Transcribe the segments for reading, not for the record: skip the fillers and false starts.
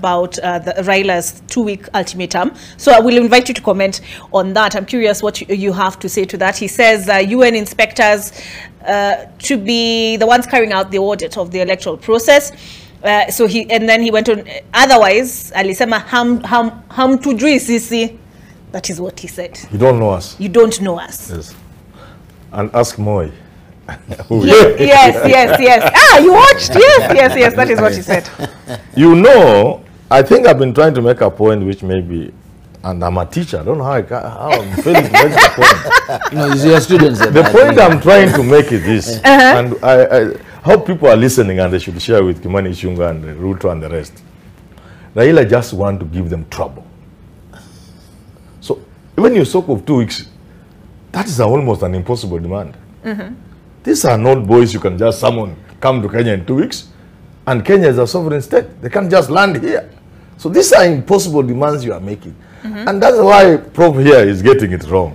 about the Raila's 2-week ultimatum. So I will invite you to comment on that. I'm curious what you have to say to that. He says UN inspectors to be the ones carrying out the audit of the electoral process. And then he went on, otherwise, alisema hamtujui sisi. That is what he said. You don't know us. You don't know us. Yes. And ask Moi. Yes. Ah, you watched? Yes. That is what he said. You know, I think I've been trying to make a point which maybe, and I'm a teacher. I don't know how I'm failing to make the point. No, it's your students. The point I'm trying to make is this, and I hope people are listening and they should share with Kimani Ichung'wah and Ruto and the rest. Raila just want to give them trouble. So when you talk of 2 weeks, that is almost an impossible demand. These are not boys you can just summon, come to Kenya in 2 weeks. And Kenya is a sovereign state. They can't just land here. So these are impossible demands you are making. And that's why Prof here is getting it wrong.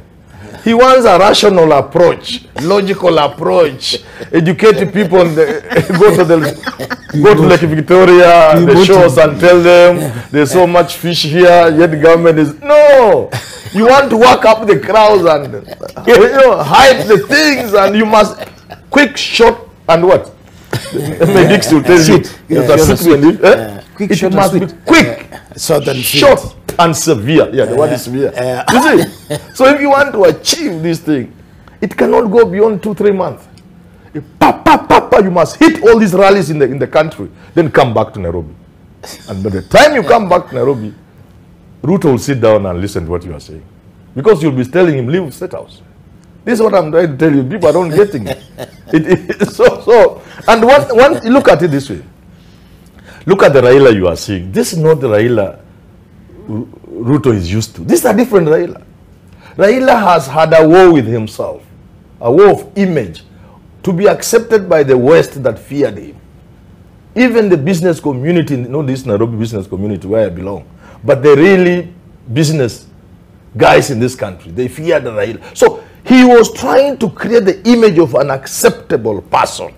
He wants a rational approach, logical approach, educate people, go to Lake Victoria, the shores and tell them there's so much fish here, yet the government is, no! You want to work up the crowds and hide the things, and you must quick, short, and what? Medics will tell you. It must be quick, short, and severe. Yeah, the word is severe. You see? So if you want to achieve this thing, it cannot go beyond 2-3 months. You must hit all these rallies in the country, then come back to Nairobi. And by the time you come back to Nairobi, Ruto will sit down and listen to what you are saying. Because you'll be telling him, leave State House. This is what I'm trying to tell you. People are not getting it. And once you look at it this way, look at the Raila you are seeing. This is not the Raila Ruto is used to. This is a different Raila. Raila has had a war with himself, a war of image, to be accepted by the West that feared him. Even the business community, this Nairobi business community where I belong, but the really business guys in this country, they feared Raila. So he was trying to create the image of an acceptable person.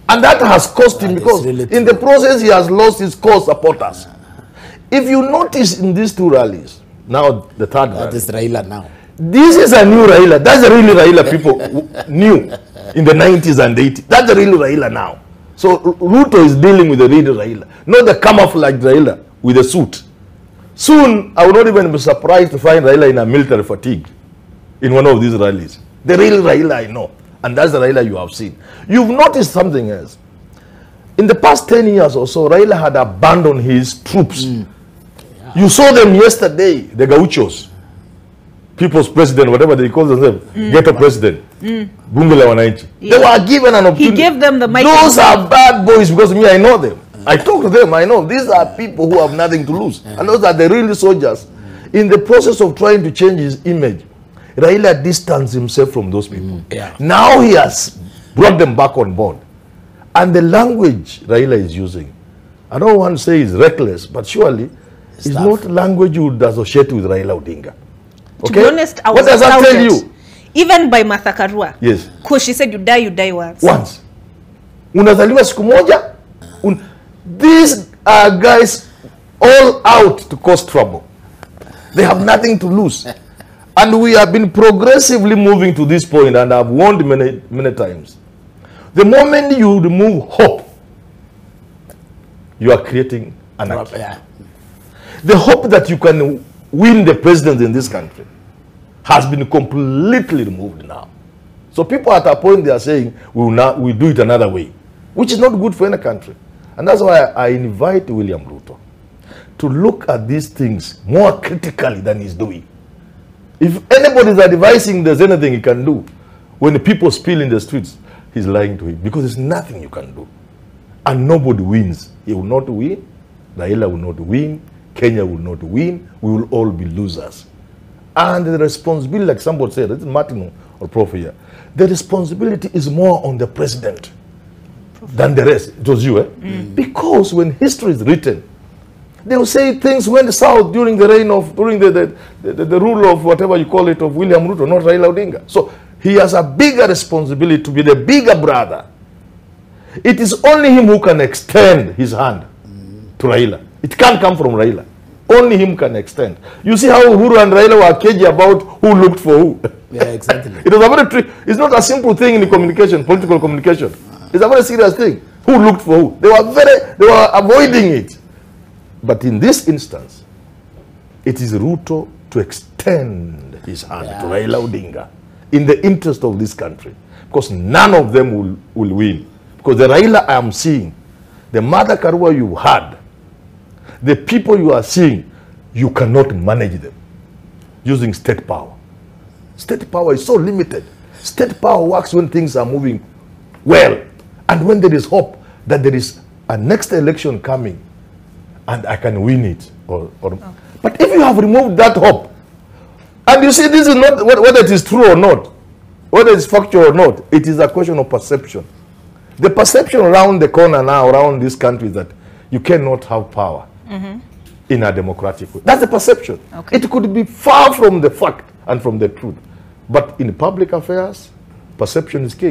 And that has cost him, because in the process he has lost his core supporters. If you notice in these 2 rallies, now the third rally. That is Raila now. This is a new Raila. That's the really Raila people knew in the 90s and 80s. That's the real Raila now. So Ruto is dealing with the real Raila, not the camouflage Raila with a suit. Soon, I would not even be surprised to find Raila in a military fatigue in one of these rallies. The real Raila I know. And that's the Raila you have seen. You've noticed something else. In the past 10 years or so, Raila had abandoned his troops. You saw them yesterday, the Gauchos, people's president, whatever they call themselves, ghetto president, Bunge la Wananchi. They were given an opportunity. He gave them the mic. Those are bad boys, because me, I know them. I talk to them, I know. These are people who have nothing to lose. And those are the real soldiers. In the process of trying to change his image, Raila distanced himself from those people. Now he has brought them back on board. And the language Raila is using, I don't want to say it's reckless, but surely it's not language you would associate with Raila Odinga. Okay? To be honest, I was what does that tell you? Even by Martha Karua. Yes. Because she said you die once. Once. Unazaliwa siku moja. These are guys all out to cause trouble. They have nothing to lose. And we have been progressively moving to this point, and I've warned many times. The moment you remove hope, you are creating anarchy. The hope that you can win the president in this country has been completely removed now. So people at a point, they are saying, we do it another way, which is not good for any country. And that's why I invite William Ruto to look at these things more critically than he's doing. If anybody is advising there's anything he can do, when the people spill in the streets, he's lying to him, because there's nothing you can do. And nobody wins. He will not win. Raila will not win. Kenya will not win. We will all be losers. And the responsibility, like somebody said, it's Martin or Prof here, the responsibility is more on the president than the rest. It was you, eh? Because when history is written, they will say things went south during the reign of, during the rule of whatever you call it, of William Ruto, not Raila Odinga. So he has a bigger responsibility to be the bigger brother. It is only him who can extend his hand to Raila. It can't come from Raila. Only him can extend. You see how Uhuru and Raila were cagey about who looked for who. Yeah, exactly. It was a very trick. It's not a simple thing in communication, political communication. It's a very serious thing. Who looked for who? They were avoiding it. But in this instance, it is Ruto to extend his hand to Raila Odinga in the interest of this country. Because none of them will win. Because the Raila I am seeing, the Mother Karua you had, the people you are seeing, you cannot manage them using state power. State power is so limited. State power works when things are moving well. And when there is hope that there is a next election coming and I can win it. But if you have removed that hope, and you see this is not whether it is true or not, whether it's factual or not, it is a question of perception. The perception around the corner now, around this country, is that you cannot have power in a democratic way. That's the perception. Okay. It could be far from the fact and from the truth. But in public affairs, perception is king.